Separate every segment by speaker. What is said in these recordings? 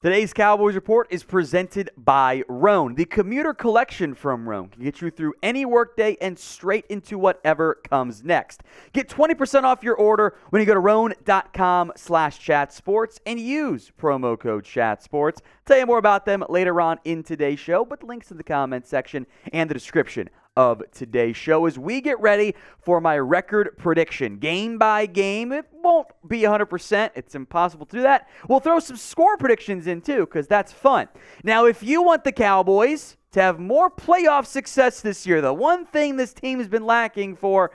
Speaker 1: Today's Cowboys Report is presented by Roan. The commuter collection from Roan can get you through any workday and straight into whatever comes next. Get 20% off your order when you go to roan.com/chatsports and use promo code chatsports. Tell you more about them later on in today's show, but the links in the comments section and the description of today's show as we get ready for my record prediction. Game by game, it won't be 100%. It's impossible to do that. We'll throw some score predictions in too because that's fun. Now, if you want the Cowboys to have more playoff success this year, the one thing this team has been lacking for,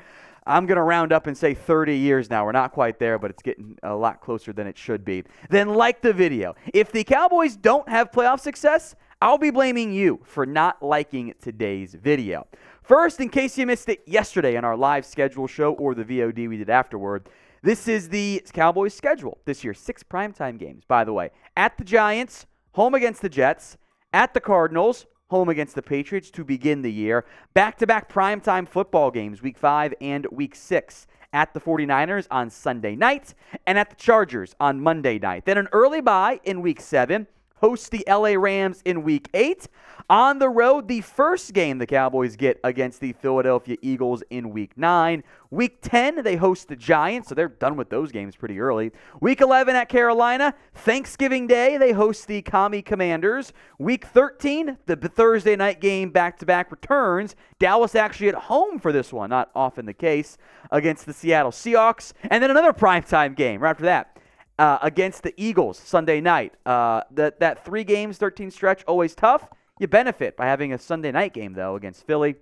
Speaker 1: I'm going to round up and say 30 years now. We're not quite there, but it's getting a lot closer than it should be. Then like the video. If the Cowboys don't have playoff success, I'll be blaming you for not liking today's video. First, in case you missed it yesterday on our live schedule show or the VOD we did afterward, this is the Cowboys schedule this year. 6 primetime games, by the way. At the Giants, home against the Jets. At the Cardinals, home against the Patriots to begin the year. Back-to-back primetime football games, Week 5 and Week 6. At the 49ers on Sunday night, and at the Chargers on Monday night. Then an early bye in Week 7. Host the LA Rams in Week 8. On the road, the first game the Cowboys get against the Philadelphia Eagles in Week 9. Week 10, they host the Giants, so they're done with those games pretty early. Week 11 at Carolina. Thanksgiving Day, they host the Commie Commanders. Week 13, the Thursday night game back-to-back returns. Dallas actually at home for this one, not often the case, against the Seattle Seahawks. And then another primetime game right after that. Against the Eagles Sunday night. That 3 games, 13 stretch, always tough. You benefit by having a Sunday night game, though, against Philly.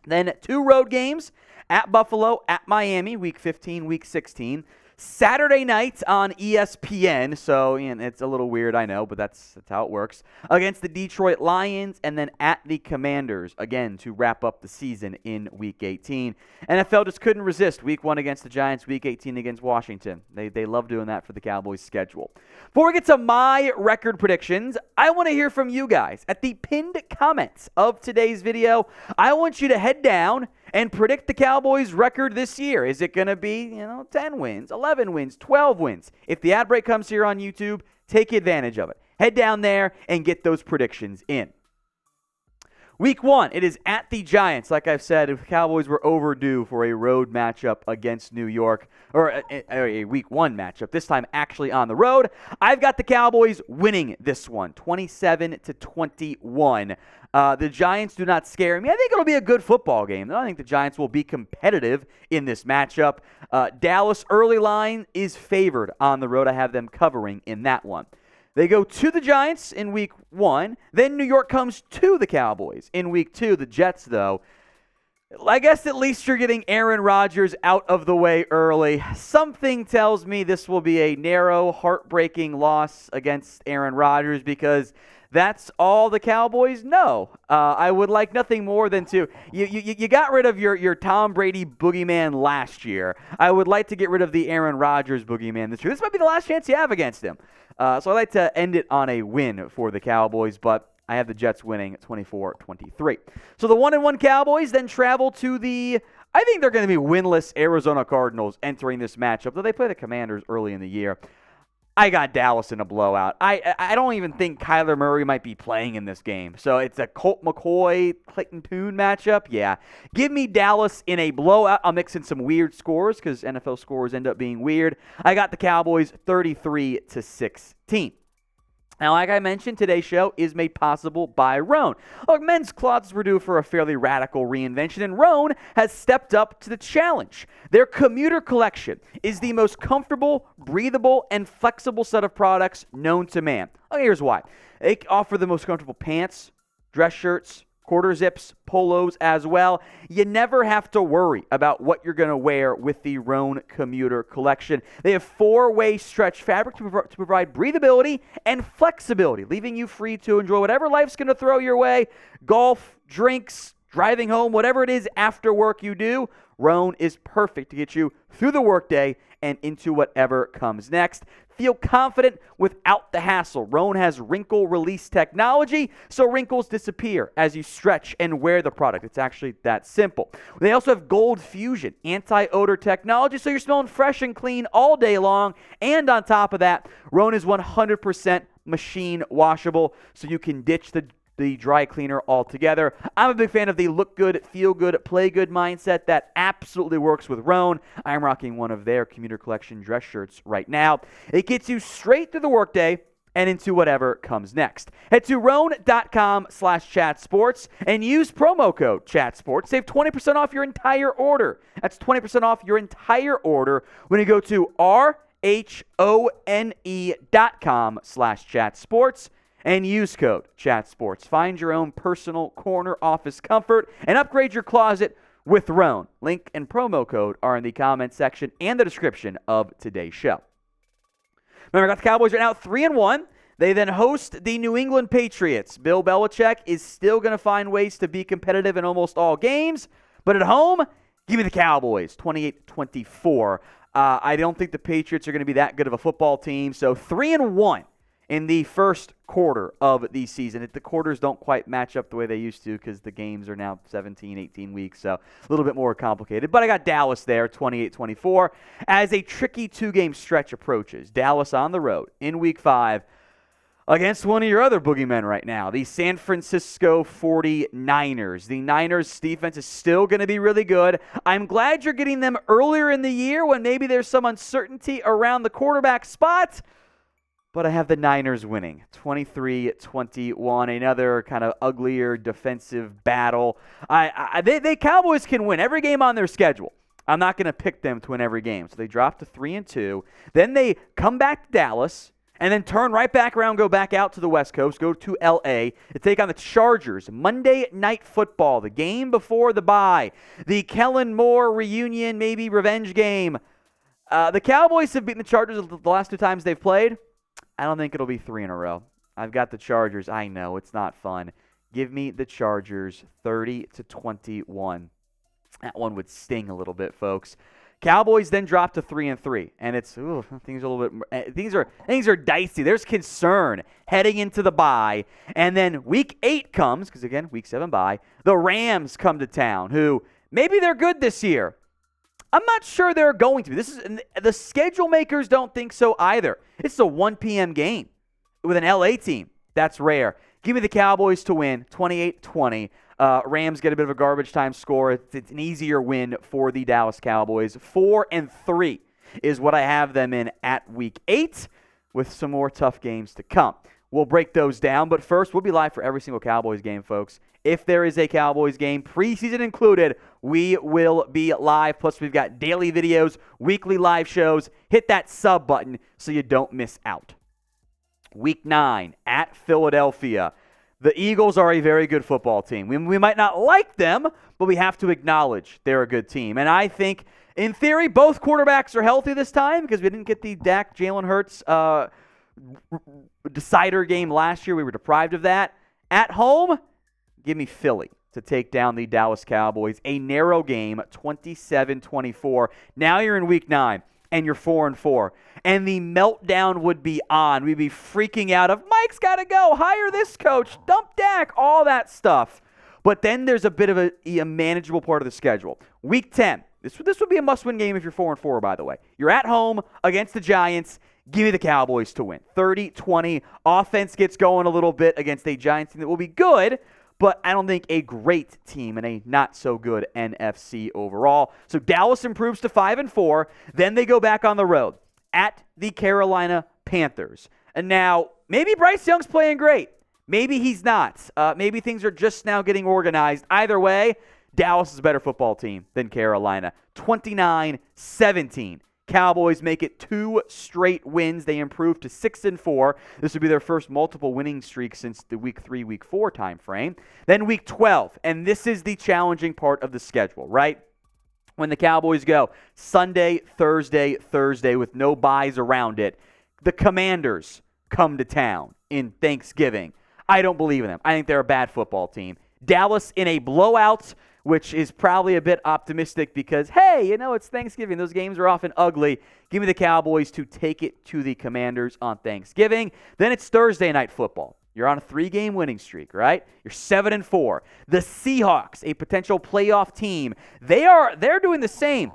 Speaker 1: Then 2 road games at Buffalo, at Miami, Week 15, Week 16. Saturday night on ESPN, so it's a little weird, I know, but that's how it works. Against the Detroit Lions, and then at the Commanders, again, to wrap up the season in Week 18. NFL just couldn't resist. Week 1 against the Giants, Week 18 against Washington. They love doing that for the Cowboys' schedule. Before we get to my record predictions, I want to hear from you guys. At the pinned comments of today's video, I want you to head down and predict the Cowboys' record this year. Is it going to be, 10 wins, 11 wins, 12 wins? If the ad break comes here on YouTube, take advantage of it. Head down there and get those predictions in. Week 1, it is at the Giants. Like I've said, the Cowboys were overdue for a road matchup against New York, or a Week 1 matchup, this time actually on the road. I've got the Cowboys winning this one, 27-21. The Giants do not scare me. I think it'll be a good football game. I think the Giants will be competitive in this matchup. Dallas early line is favored on the road. I have them covering in that one. They go to the Giants in Week 1. Then New York comes to the Cowboys in Week 2. The Jets, though, I guess at least you're getting Aaron Rodgers out of the way early. Something tells me this will be a narrow, heartbreaking loss against Aaron Rodgers because that's all the Cowboys know. I would like nothing more than to you got rid of your Tom Brady boogeyman last year. I would like to get rid of the Aaron Rodgers boogeyman this year. This might be the last chance you have against him. So I'd like to end it on a win for the Cowboys, but I have the Jets winning 24-23. So the 1-1 Cowboys then travel to I think they're going to be winless Arizona Cardinals entering this matchup, though they play the Commanders early in the year. I got Dallas in a blowout. I don't even think Kyler Murray might be playing in this game. So it's a Colt McCoy, Clayton Tune matchup. Yeah. Give me Dallas in a blowout. I'll mix in some weird scores because NFL scores end up being weird. I got the Cowboys 33-16. Now, like I mentioned, today's show is made possible by Roan. Look, men's closets were due for a fairly radical reinvention, and Roan has stepped up to the challenge. Their commuter collection is the most comfortable, breathable, and flexible set of products known to man. Okay, here's why. They offer the most comfortable pants, dress shirts, quarter zips, polos as well. You never have to worry about what you're going to wear with the Roan commuter collection. They have 4-way stretch fabric to provide breathability and flexibility, leaving you free to enjoy whatever life's going to throw your way. Golf, drinks, driving home, whatever it is after work you do, Roan is perfect to get you through the workday and into whatever comes next. Feel confident without the hassle. Roan has wrinkle release technology, so wrinkles disappear as you stretch and wear the product. It's actually that simple. They also have Gold Fusion anti-odor technology, so you're smelling fresh and clean all day long. And on top of that, Roan is 100% machine washable, so you can ditch the dry cleaner altogether. I'm a big fan of the look good, feel good, play good mindset that absolutely works with Rhone. I'm rocking one of their Commuter Collection dress shirts right now. It gets you straight through the workday and into whatever comes next. Head to Rhone.com/chatsports and use promo code chatsports. Save 20% off your entire order. That's 20% off your entire order when you go to RHONE.com/chatsports and use code chatsports. Find your own personal corner office comfort and upgrade your closet with Rhone. Link and promo code are in the comment section and the description of today's show. Remember, I got the Cowboys right now 3-1. They then host the New England Patriots. Bill Belichick is still going to find ways to be competitive in almost all games. But at home, give me the Cowboys, 28-24. I don't think the Patriots are going to be that good of a football team. So 3-1 in the first quarter of the season. The quarters don't quite match up the way they used to because the games are now 17, 18 weeks, so a little bit more complicated. But I got Dallas there, 28-24, as a tricky two-game stretch approaches. Dallas on the road in Week 5 against one of your other boogeymen right now, the San Francisco 49ers. The Niners' defense is still going to be really good. I'm glad you're getting them earlier in the year when maybe there's some uncertainty around the quarterback spot. But I have the Niners winning, 23-21, another kind of uglier defensive battle. The Cowboys can win every game on their schedule. I'm not going to pick them to win every game. So they drop to 3-2. Then they come back to Dallas and then turn right back around, go back out to the West Coast, go to L.A. to take on the Chargers. Monday Night Football, the game before the bye. The Kellen Moore reunion, maybe revenge game. The Cowboys have beaten the Chargers the last 2 times they've played. I don't think it'll be 3 in a row. I've got the Chargers. I know, it's not fun. Give me the Chargers 30-21. That one would sting a little bit, folks. Cowboys then drop to 3-3, and it's things are a little bit things are dicey. There's concern heading into the bye, and then Week 8 comes because again, Week 7 bye. The Rams come to town, who maybe they're good this year. I'm not sure they're going to be. The schedule makers don't think so either. It's a 1 p.m. game with an LA team. That's rare. Give me the Cowboys to win, 28-20. Rams get a bit of a garbage time score. It's an easier win for the Dallas Cowboys. 4-3 is what I have them in at Week 8 with some more tough games to come. We'll break those down, but first, we'll be live for every single Cowboys game, folks. If there is a Cowboys game, preseason included, we will be live. Plus, we've got daily videos, weekly live shows. Hit that sub button so you don't miss out. Week 9 at Philadelphia. The Eagles are a very good football team. We might not like them, but we have to acknowledge they're a good team. And I think, in theory, both quarterbacks are healthy this time because we didn't get the Dak Jalen Hurts decider game last year. We were deprived of that. At home, give me Philly to take down the Dallas Cowboys. A narrow game, 27-24. Now you're in Week 9, and you're 4-4. And the meltdown would be on. We'd be freaking out of, Mike's got to go, hire this coach, dump Dak, all that stuff. But then there's a bit of a manageable part of the schedule. Week 10. This would be a must-win game if you're 4-4, by the way. You're at home against the Giants. Give me the Cowboys to win. 30-20. Offense gets going a little bit against a Giants team that will be good, but I don't think a great team and a not-so-good NFC overall. So Dallas improves to 5-4. Then they go back on the road at the Carolina Panthers. And now, maybe Bryce Young's playing great. Maybe he's not. Maybe things are just now getting organized. Either way, Dallas is a better football team than Carolina. 29-17. Cowboys make it 2 straight wins. They improve to 6-4. This would be their first multiple winning streak since the Week 3, Week 4 time frame. Then Week 12, and this is the challenging part of the schedule, right? When the Cowboys go Sunday, Thursday, Thursday with no buys around it, the Commanders come to town in Thanksgiving. I don't believe in them. I think they're a bad football team. Dallas in a blowout, which is probably a bit optimistic because, hey, it's Thanksgiving. Those games are often ugly. Give me the Cowboys to take it to the Commanders on Thanksgiving. Then it's Thursday Night Football. You're on a 3-game winning streak, right? You're 7-4. The Seahawks, a potential playoff team, they're doing the same.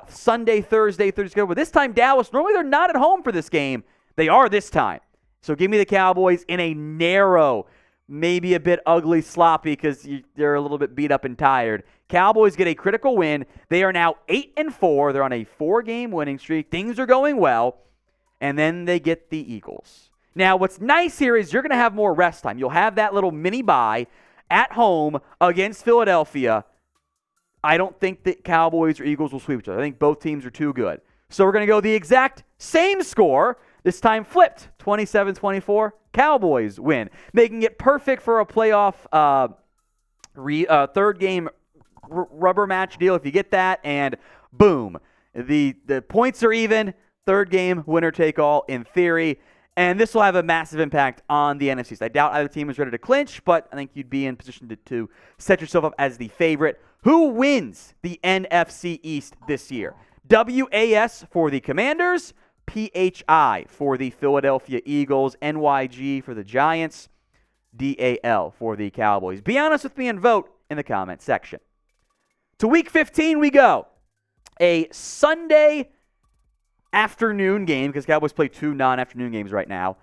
Speaker 1: Sunday, Thursday, but this time Dallas, normally they're not at home for this game. They are this time. So give me the Cowboys in a narrow, maybe a bit ugly, sloppy because they're a little bit beat up and tired. Cowboys get a critical win. They are now 8-4. They're on a 4-game winning streak. Things are going well. And then they get the Eagles. Now, what's nice here is you're going to have more rest time. You'll have that little mini bye at home against Philadelphia. I don't think that Cowboys or Eagles will sweep each other. I think both teams are too good. So we're going to go the exact same score, this time flipped, 27-24. Cowboys win, making it perfect for a playoff third game rubber match deal if you get that, and boom, the points are even. Third game, winner take all in theory. And this will have a massive impact on the NFC. I doubt either team is ready to clinch, but I think you'd be in position to set yourself up as the favorite. Who wins the NFC East this year? WAS for the Commanders, PHI for the Philadelphia Eagles, NYG for the Giants, DAL for the Cowboys. Be honest with me and vote in the comment section. To Week 15 we go. A Sunday afternoon game, because Cowboys play 2 non-afternoon games right now,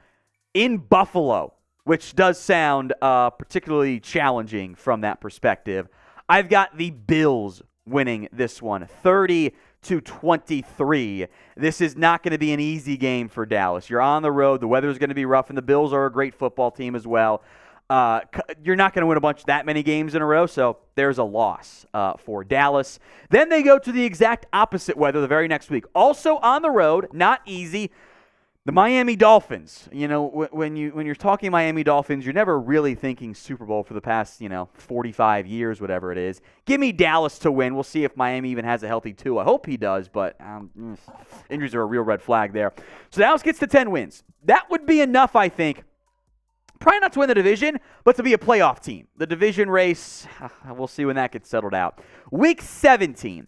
Speaker 1: in Buffalo, which does sound particularly challenging from that perspective. I've got the Bills winning this one, 30-23. This is not going to be an easy game for Dallas. You're on the road. The weather is going to be rough, and the Bills are a great football team as well. You're not going to win that many games in a row, so there's a loss for Dallas. Then they go to the exact opposite weather the very next week. Also on the road, not easy. The Miami Dolphins. You know, when you're talking Miami Dolphins, you're never really thinking Super Bowl for the past 45 years, whatever it is. Give me Dallas to win. We'll see if Miami even has a healthy Tua. I hope he does, but injuries are a real red flag there. So Dallas gets to 10 wins. That would be enough, I think. Probably not to win the division, but to be a playoff team. The division race, we'll see when that gets settled out. Week 17,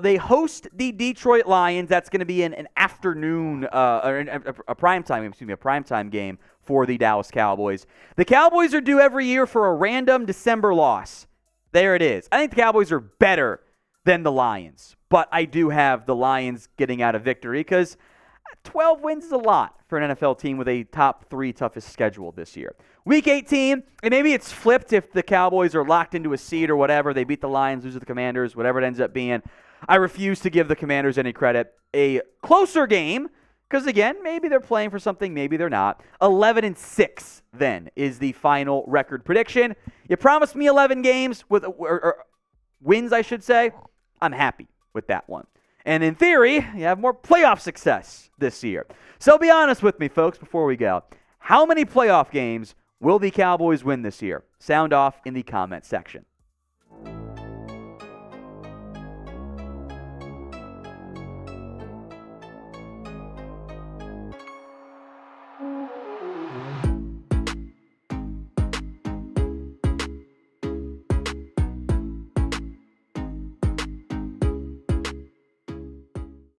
Speaker 1: they host the Detroit Lions. That's going to be an afternoon, a primetime game for the Dallas Cowboys. The Cowboys are due every year for a random December loss. There it is. I think the Cowboys are better than the Lions, but I do have the Lions getting out a victory because 12 wins is a lot for an NFL team with a top 3 toughest schedule this year. Week 18, and maybe it's flipped if the Cowboys are locked into a seed or whatever. They beat the Lions, lose to the Commanders, whatever it ends up being. I refuse to give the Commanders any credit. A closer game, because again, maybe they're playing for something, maybe they're not. 11-6 then is the final record prediction. You promised me 11 games or wins, I should say. I'm happy with that one. And in theory, you have more playoff success this year. So be honest with me, folks, before we go. How many playoff games will the Cowboys win this year? Sound off in the comment section.